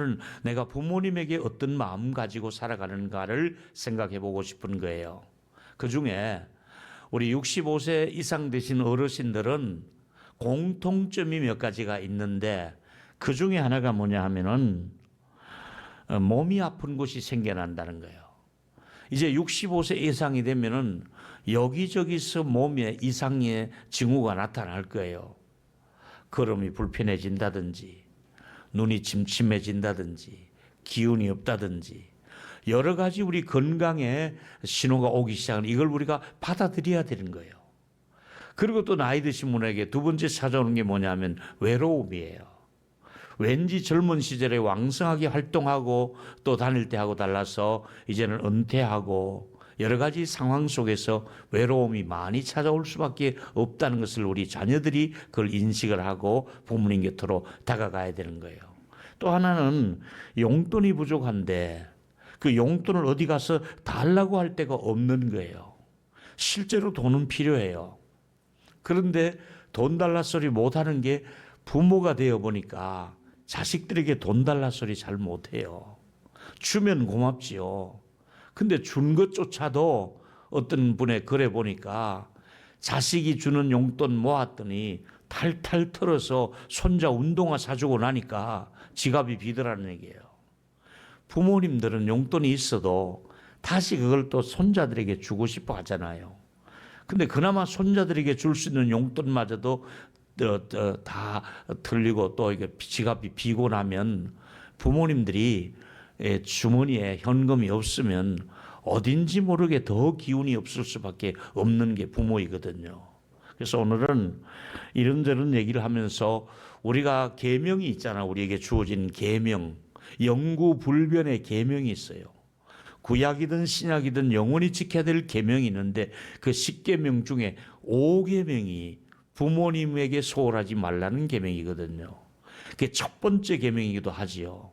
오늘은 내가 부모님에게 어떤 마음 가지고 살아가는가를 생각해 보고 싶은 거예요. 그 중에 우리 65세 이상 되신 어르신들은 공통점이 몇 가지가 있는데 그 중에 하나가 뭐냐 하면은 몸이 아픈 곳이 생겨난다는 거예요. 이제 65세 이상이 되면은 여기저기서 몸에 이상의 징후가 나타날 거예요. 걸음이 불편해진다든지, 눈이 침침해진다든지, 기운이 없다든지, 여러 가지 우리 건강에 신호가 오기 시작하는 이걸 우리가 받아들여야 되는 거예요. 그리고 또 나이 드신 분에게 두 번째 찾아오는 게 뭐냐면 외로움이에요. 왠지 젊은 시절에 왕성하게 활동하고 또 다닐 때하고 달라서 이제는 은퇴하고 여러 가지 상황 속에서 외로움이 많이 찾아올 수밖에 없다는 것을 우리 자녀들이 그걸 인식을 하고 부모님 곁으로 다가가야 되는 거예요. 또 하나는 용돈이 부족한데 그 용돈을 어디 가서 달라고 할 데가 없는 거예요. 실제로 돈은 필요해요. 그런데 돈 달라 소리 못하는 게 부모가 되어 보니까 자식들에게 돈 달라 소리 잘 못해요. 주면 고맙지요. 근데 준 것조차도 어떤 분의 글에 보니까 자식이 주는 용돈 모았더니 탈탈 털어서 손자 운동화 사주고 나니까 지갑이 비더라는 얘기예요. 부모님들은 용돈이 있어도 다시 그걸 또 손자들에게 주고 싶어 하잖아요. 근데 그나마 손자들에게 줄 수 있는 용돈마저도 다 틀리고 또 이게 지갑이 비고 나면 부모님들이 주머니에 현금이 없으면 어딘지 모르게 더 기운이 없을 수밖에 없는 게 부모이거든요. 그래서 오늘은 이런저런 얘기를 하면서 우리가 계명이 있잖아. 우리에게 주어진 계명, 영구불변의 계명이 있어요. 구약이든 신약이든 영원히 지켜야 될 계명이 있는데 그 10계명 중에 5계명이 부모님에게 소홀하지 말라는 계명이거든요. 그게 첫 번째 계명이기도 하지요.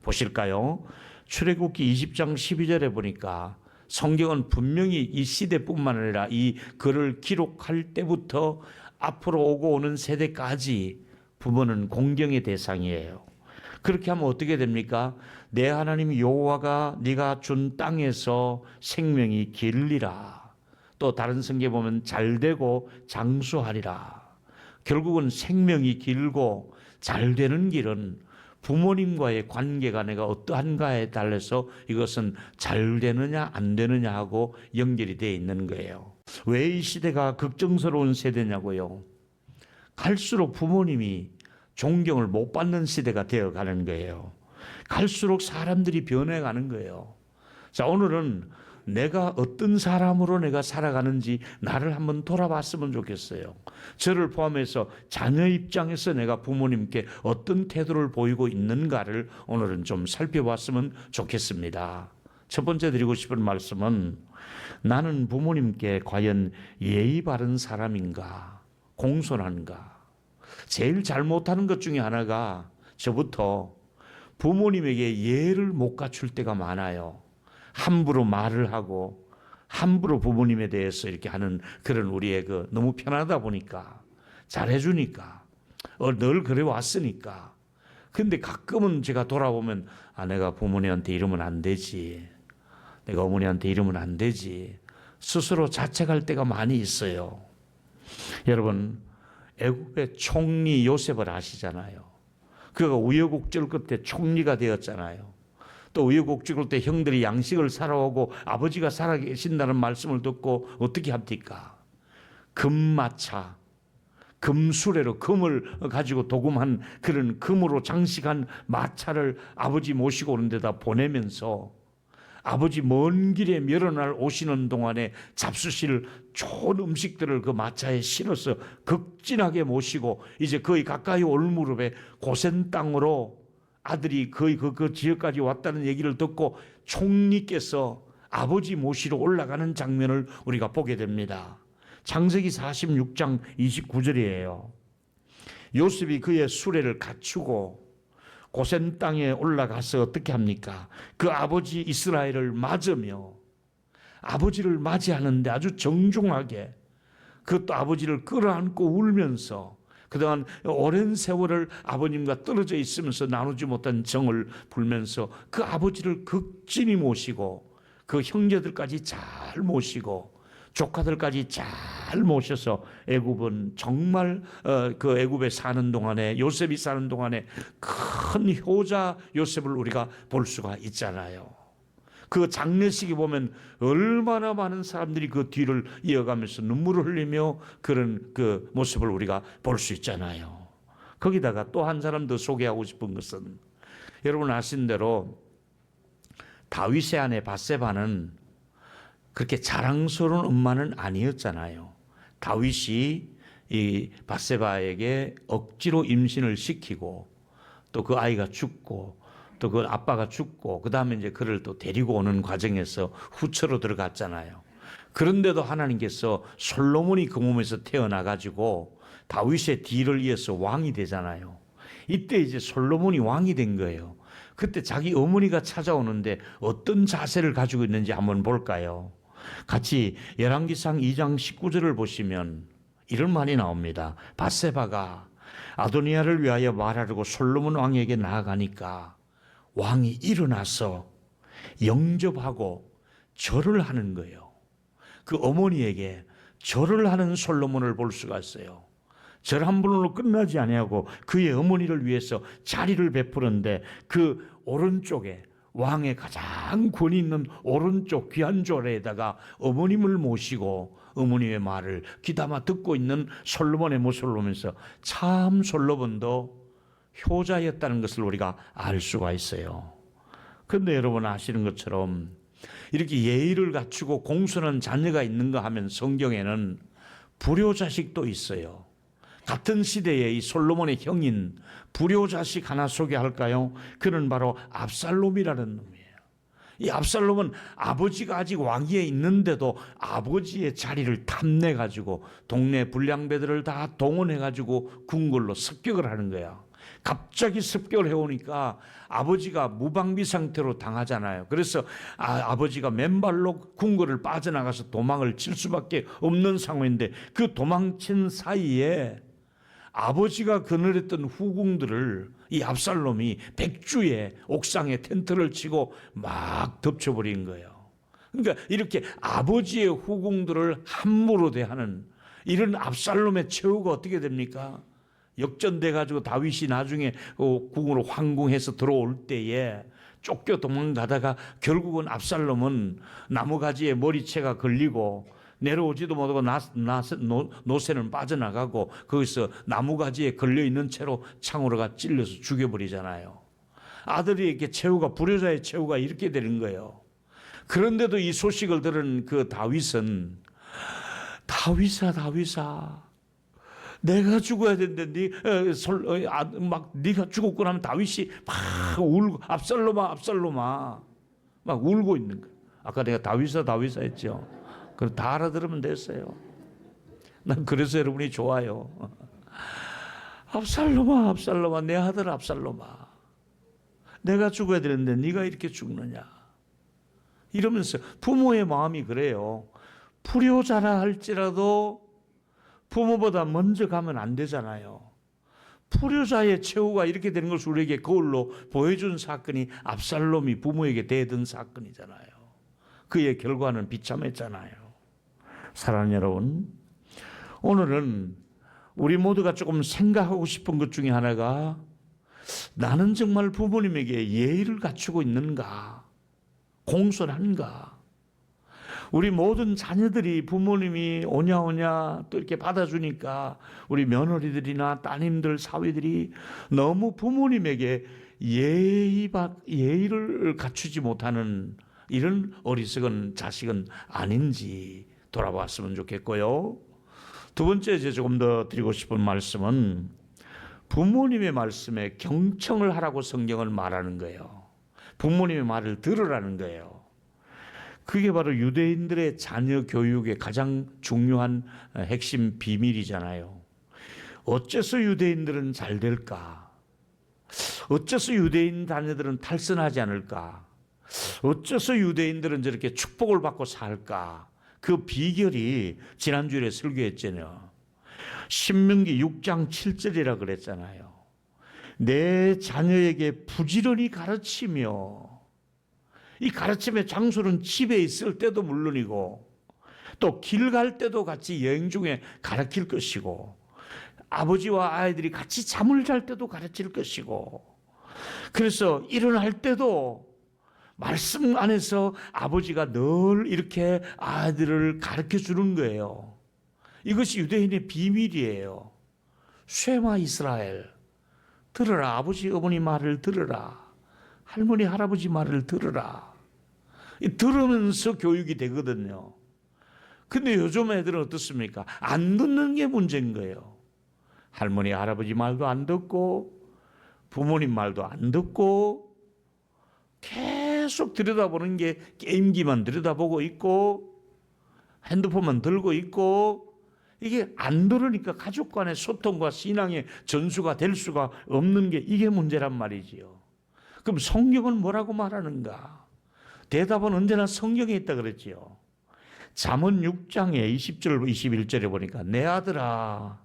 보실까요? 출애굽기 20장 12절에 보니까 성경은 분명히 이 시대뿐만 아니라 이 글을 기록할 때부터 앞으로 오고 오는 세대까지 부모는 공경의 대상이에요. 그렇게 하면 어떻게 됩니까? 내 하나님 여호와가 네가 준 땅에서 생명이 길리라. 또 다른 성경에 보면 잘되고 장수하리라. 결국은 생명이 길고 잘되는 길은 부모님과의 관계가 내가 어떠한가에 달라서 이것은 잘 되느냐 안 되느냐 하고 연결이 되어 있는 거예요. 왜 이 시대가 걱정스러운 세대냐고요? 갈수록 부모님이 존경을 못 받는 시대가 되어가는 거예요. 갈수록 사람들이 변해가는 거예요. 자, 오늘은 내가 어떤 사람으로 내가 살아가는지 나를 한번 돌아봤으면 좋겠어요. 저를 포함해서 자녀 입장에서 내가 부모님께 어떤 태도를 보이고 있는가를 오늘은 좀 살펴봤으면 좋겠습니다. 첫 번째 드리고 싶은 말씀은 나는 부모님께 과연 예의 바른 사람인가, 공손한가. 제일 잘못하는 것 중에 하나가 저부터 부모님에게 예를 못 갖출 때가 많아요. 함부로 말을 하고 함부로 부모님에 대해서 이렇게 하는 그런 우리의 너무 편하다 보니까 잘해주니까 늘 그래 왔으니까. 근데 가끔은 제가 돌아보면 내가 부모님한테 이러면 안 되지, 내가 어머니한테 이러면 안 되지, 스스로 자책할 때가 많이 있어요. 여러분, 애국의 총리 요셉을 아시잖아요. 그가 우여곡절 끝에 총리가 되었잖아요. 또 우여곡절 때 형들이 양식을 사러 오고 아버지가 살아계신다는 말씀을 듣고 어떻게 합니까? 금마차, 금수레로 금을 가지고 도금한 그런 금으로 장식한 마차를 아버지 모시고 오는 데다 보내면서 아버지 먼 길에 여러 날 오시는 동안에 잡수실 좋은 음식들을 그 마차에 실어서 극진하게 모시고 이제 거의 가까이 올 무렵에 고센 땅으로 아들이 거의 그 지역까지 왔다는 얘기를 듣고 총리께서 아버지 모시러 올라가는 장면을 우리가 보게 됩니다. 창세기 46장 29절이에요. 요셉이 그의 수레를 갖추고 고센 땅에 올라가서 어떻게 합니까? 그 아버지 이스라엘을 맞으며 아버지를 맞이하는데 아주 정중하게 그것도 아버지를 끌어안고 울면서 그동안 오랜 세월을 아버님과 떨어져 있으면서 나누지 못한 정을 풀면서 그 아버지를 극진히 모시고 그 형제들까지 잘 모시고 조카들까지 잘 모셔서 애굽은 정말 그 애굽에 사는 동안에, 요셉이 사는 동안에 큰 효자 요셉을 우리가 볼 수가 있잖아요. 그 장례식에 보면 얼마나 많은 사람들이 그 뒤를 이어가면서 눈물을 흘리며 그런 그 모습을 우리가 볼 수 있잖아요. 거기다가 또 한 사람 더 소개하고 싶은 것은, 여러분 아신 대로 다윗의 아내 밧세바는 그렇게 자랑스러운 엄마는 아니었잖아요. 다윗이 이 밧세바에게 억지로 임신을 시키고 또 그 아이가 죽고 또 그 아빠가 죽고 그 다음에 이제 그를 또 데리고 오는 과정에서 후처로 들어갔잖아요. 그런데도 하나님께서 솔로몬이 그 몸에서 태어나가지고 다윗의 뒤를 이어서 왕이 되잖아요. 이때 이제 솔로몬이 왕이 된 거예요. 그때 자기 어머니가 찾아오는데 어떤 자세를 가지고 있는지 한번 볼까요? 같이 열왕기상 2장 19절을 보시면 이런 말이 나옵니다. 밧세바가 아도니아를 위하여 말하려고 솔로몬 왕에게 나아가니까 왕이 일어나서 영접하고 절을 하는 거예요. 그 어머니에게 절을 하는 솔로몬을 볼 수가 있어요. 절 한 번으로 끝나지 아니하고 그의 어머니를 위해서 자리를 베푸는데 그 오른쪽에 왕의 가장 권위 있는 오른쪽 귀한 조례에다가 어머님을 모시고 어머니의 말을 귀담아 듣고 있는 솔로몬의 모습을 보면서 참 솔로몬도 효자였다는 것을 우리가 알 수가 있어요. 그런데 여러분 아시는 것처럼 이렇게 예의를 갖추고 공손한 자녀가 있는가 하면 성경에는 불효자식도 있어요. 같은 시대에 이 솔로몬의 형인 불효자식 하나 소개할까요? 그는 바로 압살롬이라는 놈이에요. 이 압살롬은 아버지가 아직 왕위에 있는데도 아버지의 자리를 탐내가지고 동네 불량배들을 다 동원해가지고 궁궐로 습격을 하는 거야. 갑자기 습격을 해오니까 아버지가 무방비 상태로 당하잖아요. 그래서 아버지가 맨발로 궁궐을 빠져나가서 도망을 칠 수밖에 없는 상황인데 그 도망친 사이에 아버지가 거느렸던 후궁들을 이 압살롬이 백주에 옥상에 텐트를 치고 막 덮쳐버린 거예요. 그러니까 이렇게 아버지의 후궁들을 함부로 대하는 이런 압살롬의 최후가 어떻게 됩니까? 역전돼 가지고 다윗이 나중에 궁으로 황궁해서 들어올 때에 쫓겨 도망가다가 결국은 압살롬은 나무가지에 머리채가 걸리고 내려오지도 못하고 노새는 빠져나가고 거기서 나무가지에 걸려있는 채로 창으로가 찔려서 죽여버리잖아요. 아들이 이렇게 최후가, 불효자의 최후가 이렇게 되는 거예요. 그런데도 이 소식을 들은 그 다윗은 다윗아 내가 죽어야 되는데 네가 죽었고 나면 다윗이 막 울고 압살롬아 막 울고 있는 거예요. 아까 내가 다윗아 했죠. 그럼 다 알아들으면 됐어요. 난 그래서 여러분이 좋아요. 압살롬아 내 아들 압살롬아 내가 죽어야 되는데 네가 이렇게 죽느냐 이러면서 부모의 마음이 그래요. 불효자라 할지라도 부모보다 먼저 가면 안 되잖아요. 불효자의 최후가 이렇게 되는 것을 우리에게 거울로 보여준 사건이 압살롬이 부모에게 대든 사건이잖아요. 그의 결과는 비참했잖아요. 사랑하는 여러분, 오늘은 우리 모두가 조금 생각하고 싶은 것 중에 하나가 나는 정말 부모님에게 예의를 갖추고 있는가, 공손한가. 우리 모든 자녀들이 부모님이 오냐 또 이렇게 받아주니까 우리 며느리들이나 따님들, 사위들이 너무 부모님에게 예의를 갖추지 못하는 이런 어리석은 자식은 아닌지 돌아봤으면 좋겠고요. 두 번째 이제 조금 더 드리고 싶은 말씀은 부모님의 말씀에 경청을 하라고 성경을 말하는 거예요. 부모님의 말을 들으라는 거예요. 그게 바로 유대인들의 자녀 교육의 가장 중요한 핵심 비밀이잖아요. 어째서 유대인들은 잘 될까? 어째서 유대인 자녀들은 탈선하지 않을까? 어째서 유대인들은 저렇게 축복을 받고 살까? 그 비결이 지난주에 설교했잖아요. 신명기 6장 7절이라 그랬잖아요. 내 자녀에게 부지런히 가르치며, 이 가르침의 장소는 집에 있을 때도 물론이고 또 길 갈 때도 같이 여행 중에 가르칠 것이고, 아버지와 아이들이 같이 잠을 잘 때도 가르칠 것이고, 그래서 일어날 때도 말씀 안에서 아버지가 늘 이렇게 아이들을 가르쳐 주는 거예요. 이것이 유대인의 비밀이에요. 쉐마 이스라엘, 들으라. 아버지 어머니 말을 들으라. 할머니 할아버지 말을 들으라. 들으면서 교육이 되거든요. 근데 요즘 애들은 어떻습니까? 안 듣는 게 문제인 거예요. 할머니 할아버지 말도 안 듣고 부모님 말도 안 듣고 계속 들여다보는 게 게임기만 들여다보고 있고 핸드폰만 들고 있고, 이게 안 들으니까 가족 간의 소통과 신앙의 전수가 될 수가 없는 게 이게 문제란 말이지요. 그럼 성경은 뭐라고 말하는가? 대답은 언제나 성경에 있다 그랬지요. 잠언 6장에 20절 21절에 보니까 내 아들아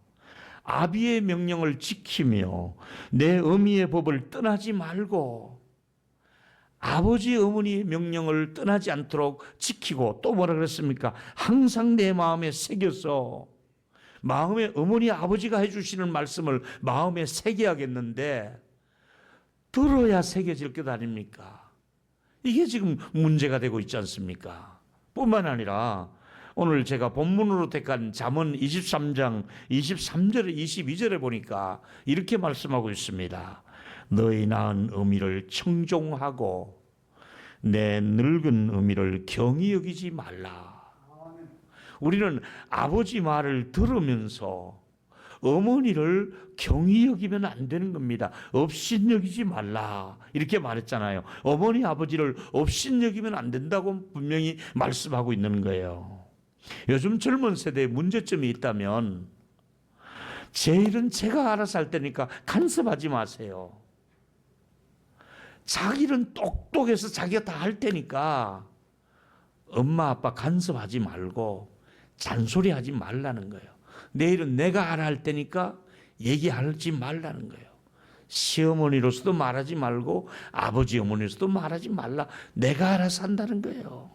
아비의 명령을 지키며 내 어미의 법을 떠나지 말고, 아버지 어머니의 명령을 떠나지 않도록 지키고, 또 뭐라 그랬습니까? 항상 내 마음에 새겨서, 마음에 어머니 아버지가 해주시는 말씀을 마음에 새겨야겠는데 들어야 새겨질 것 아닙니까? 이게 지금 문제가 되고 있지 않습니까? 뿐만 아니라 오늘 제가 본문으로 택한 잠언 23장 23절에 22절에 보니까 이렇게 말씀하고 있습니다. 너희 낳은 어미를 청종하고 내 늙은 어미를 경히 여기지 말라. 우리는 아버지 말을 들으면서 어머니를 경히 여기면 안 되는 겁니다. 업신여기지 말라 이렇게 말했잖아요. 어머니 아버지를 업신여기면 안 된다고 분명히 말씀하고 있는 거예요. 요즘 젊은 세대에 문제점이 있다면, 제 일은 제가 알아서 할 테니까 간섭하지 마세요. 자기 일은 똑똑해서 자기가 다 할 테니까 엄마 아빠 간섭하지 말고 잔소리하지 말라는 거예요. 내 일은 내가 알아 할 테니까 얘기하지 말라는 거예요. 시어머니로서도 말하지 말고 아버지 어머니로서도 말하지 말라. 내가 알아서 한다는 거예요.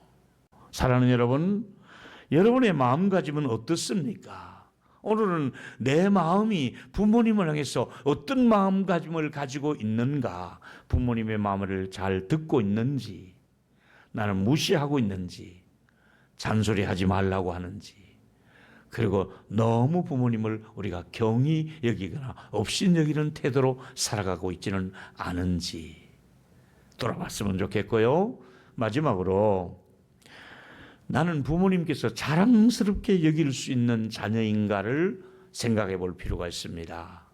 사랑하는 여러분, 여러분의 마음가짐은 어떻습니까? 오늘은 내 마음이 부모님을 향해서 어떤 마음가짐을 가지고 있는가, 부모님의 마음을 잘 듣고 있는지, 나는 무시하고 있는지, 잔소리하지 말라고 하는지, 그리고 너무 부모님을 우리가 경히 여기거나 업신 여기는 태도로 살아가고 있지는 않은지 돌아봤으면 좋겠고요. 마지막으로, 나는 부모님께서 자랑스럽게 여길 수 있는 자녀인가를 생각해 볼 필요가 있습니다.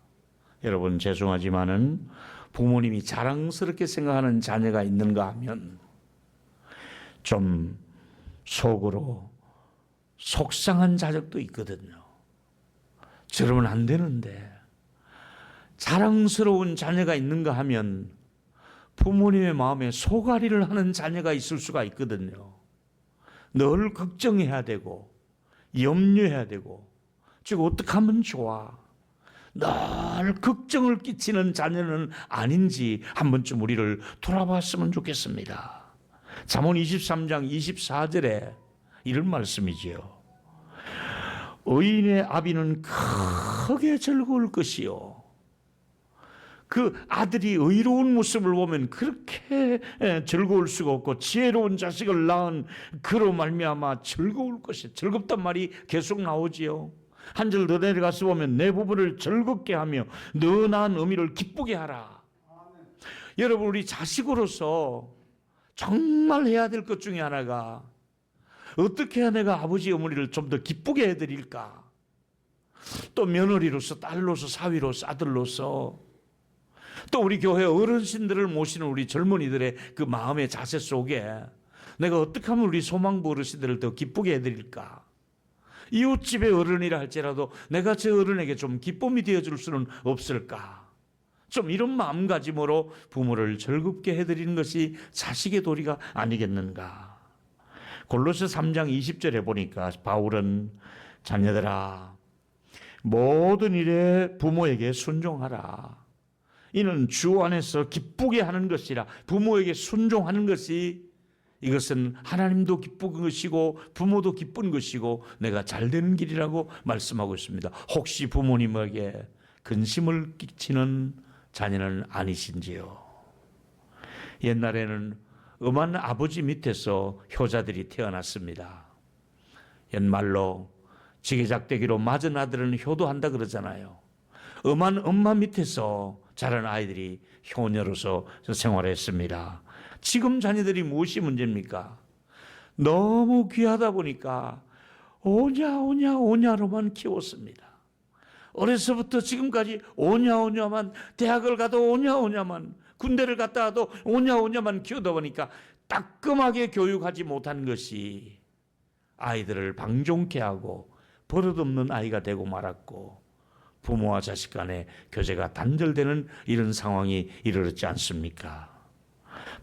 여러분, 죄송하지만은 부모님이 자랑스럽게 생각하는 자녀가 있는가 하면 좀 속으로 속상한 자적도 있거든요. 저러면 안 되는데. 자랑스러운 자녀가 있는가 하면 부모님의 마음에 소가리를 하는 자녀가 있을 수가 있거든요. 늘 걱정해야 되고 염려해야 되고, 즉 어떻게 하면 좋아, 늘 걱정을 끼치는 자녀는 아닌지 한 번쯤 우리를 돌아봤으면 좋겠습니다. 잠언 23장 24절에 이런 말씀이지요. 의인의 아비는 크게 즐거울 것이요. 그 아들이 의로운 모습을 보면 그렇게 즐거울 수가 없고, 지혜로운 자식을 낳은 그로 말미암아 즐거울 것이, 즐겁단 말이 계속 나오지요. 한 절 더 내려가서 보면 내 부부를 즐겁게 하며 너 낳은 어미를 기쁘게 하라. 여러분, 우리 자식으로서 정말 해야 될 것 중에 하나가, 어떻게 해야 내가 아버지 어머니를 좀 더 기쁘게 해드릴까? 또 며느리로서, 딸로서, 사위로서, 아들로서, 또 우리 교회 어르신들을 모시는 우리 젊은이들의 그 마음의 자세 속에 내가 어떻게 하면 우리 소망부 어르신들을 더 기쁘게 해드릴까? 이웃집의 어른이라 할지라도 내가 저 어른에게 좀 기쁨이 되어줄 수는 없을까? 좀 이런 마음가짐으로 부모를 즐겁게 해드리는 것이 자식의 도리가 아니겠는가? 골로새 3장 20절에 보니까 바울은 자녀들아, 모든 일에 부모에게 순종하라. 이는 주 안에서 기쁘게 하는 것이라. 부모에게 순종하는 것이, 이것은 하나님도 기쁜 것이고 부모도 기쁜 것이고 내가 잘 되는 길이라고 말씀하고 있습니다. 혹시 부모님에게 근심을 끼치는 자녀는 아니신지요? 옛날에는 엄한 아버지 밑에서 효자들이 태어났습니다. 옛말로 지게작대기로 맞은 아들은 효도한다 그러잖아요. 엄한 엄마 밑에서 자란 아이들이 효녀로서 생활했습니다. 지금 자녀들이 무엇이 문제입니까? 너무 귀하다 보니까 오냐로만 키웠습니다. 어려서부터 지금까지 오냐만, 대학을 가도 오냐만, 군대를 갔다 와도 오냐만 키우다 보니까 따끔하게 교육하지 못한 것이 아이들을 방종케 하고 버릇없는 아이가 되고 말았고, 부모와 자식 간의 교제가 단절되는 이런 상황이 이르렀지 않습니까?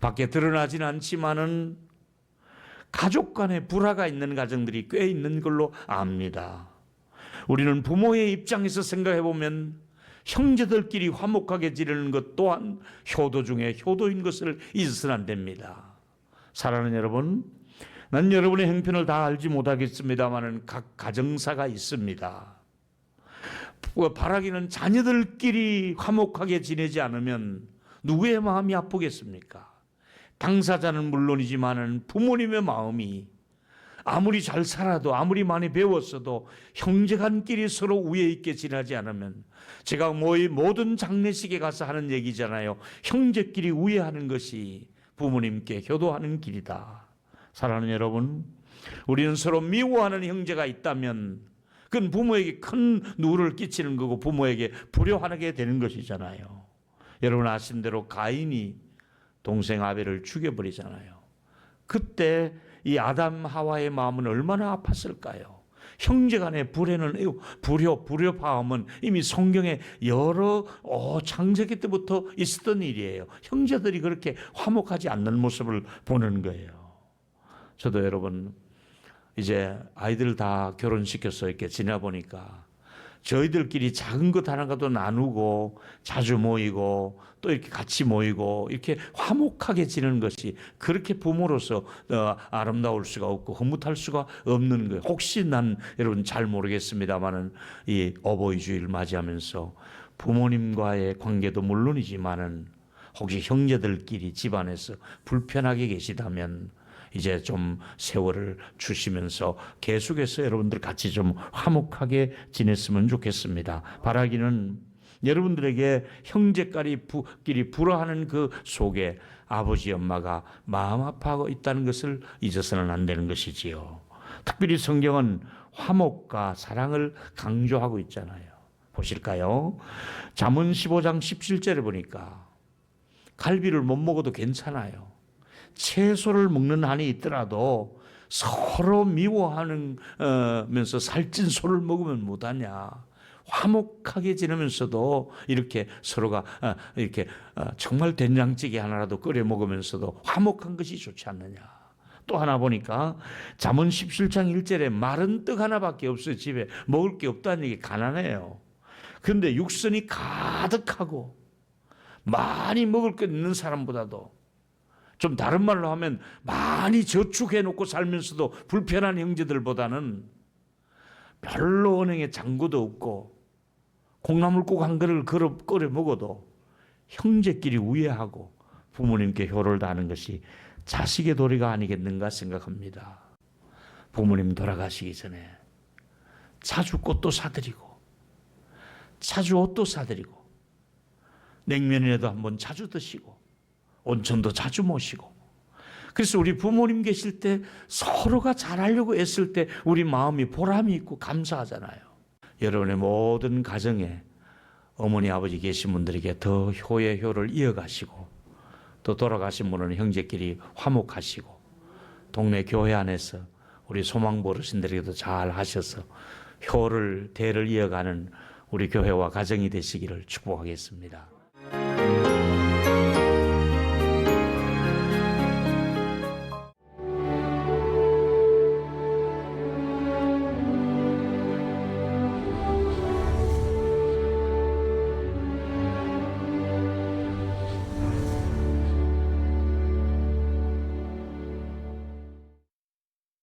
밖에 드러나지는 않지만은 가족 간의 불화가 있는 가정들이 꽤 있는 걸로 압니다. 우리는 부모의 입장에서 생각해 보면 형제들끼리 화목하게 지내는 것 또한 효도 중에 효도인 것을 잊어서는 안 됩니다. 사랑하는 여러분, 난 여러분의 형편을 다 알지 못하겠습니다만은 각 가정사가 있습니다. 바라기는 자녀들끼리 화목하게 지내지 않으면 누구의 마음이 아프겠습니까? 당사자는 물론이지만 부모님의 마음이 아무리 잘 살아도, 아무리 많이 배웠어도 형제간끼리 서로 우애 있게 지내지 않으면, 제가 모든 장례식에 가서 하는 얘기잖아요. 형제끼리 우애하는 것이 부모님께 효도하는 길이다. 사랑하는 여러분, 우리는 서로 미워하는 형제가 있다면 그건 부모에게 큰 누를 끼치는 거고 부모에게 불효하게 되는 것이잖아요. 여러분 아신 대로 가인이 동생 아벨을 죽여버리잖아요. 그때 이 아담 하와의 마음은 얼마나 아팠을까요? 형제간의 불효파음은 이미 성경에 여러 창세기 때부터 있었던 일이에요. 형제들이 그렇게 화목하지 않는 모습을 보는 거예요. 저도 여러분 이제 아이들 다 결혼시켜서 이렇게 지내보니까 저희들끼리 작은 것 하나가도 나누고 자주 모이고 또 이렇게 같이 모이고 이렇게 화목하게 지내는 것이 그렇게 부모로서 아름다울 수가 없고 흐뭇할 수가 없는 거예요. 혹시 난 여러분 잘 모르겠습니다만은 이 어버이 주일을 맞이하면서 부모님과의 관계도 물론이지만은 혹시 형제들끼리 집안에서 불편하게 계시다면 이제 좀 세월을 주시면서 계속해서 여러분들 같이 좀 화목하게 지냈으면 좋겠습니다. 바라기는 여러분들에게 형제끼리 불화하는 그 속에 아버지 엄마가 마음 아파하고 있다는 것을 잊어서는 안 되는 것이지요. 특별히 성경은 화목과 사랑을 강조하고 있잖아요. 보실까요? 잠언 15장 17절에 보니까 갈비를 못 먹어도 괜찮아요. 채소를 먹는 한이 있더라도 서로 미워하면서 살찐 소를 먹으면 못하냐. 화목하게 지내면서도 이렇게 서로가 이렇게 정말 된장찌개 하나라도 끓여 먹으면서도 화목한 것이 좋지 않느냐. 또 하나 보니까 잠언 17장 1절에 마른 떡 하나밖에 없어요. 집에 먹을 게 없다는 얘기, 가난해요. 그런데 육선이 가득하고 많이 먹을 게 있는 사람보다도, 좀 다른 말로 하면 많이 저축해 놓고 살면서도 불편한 형제들보다는 별로 은행에 잔고도 없고 콩나물국 한 그릇을 끓여 먹어도 형제끼리 우애하고 부모님께 효를 다하는 것이 자식의 도리가 아니겠는가 생각합니다. 부모님 돌아가시기 전에 자주 꽃도 사드리고 자주 옷도 사드리고 냉면이라도 한번 자주 드시고 온천도 자주 모시고, 그래서 우리 부모님 계실 때 서로가 잘하려고 애쓸 때 우리 마음이 보람이 있고 감사하잖아요. 여러분의 모든 가정에 어머니 아버지 계신 분들에게 더 효의 효를 이어가시고, 또 돌아가신 분은 형제끼리 화목하시고, 동네 교회 안에서 우리 소망부 어르신들에게도 잘 하셔서 대를 이어가는 우리 교회와 가정이 되시기를 축복하겠습니다.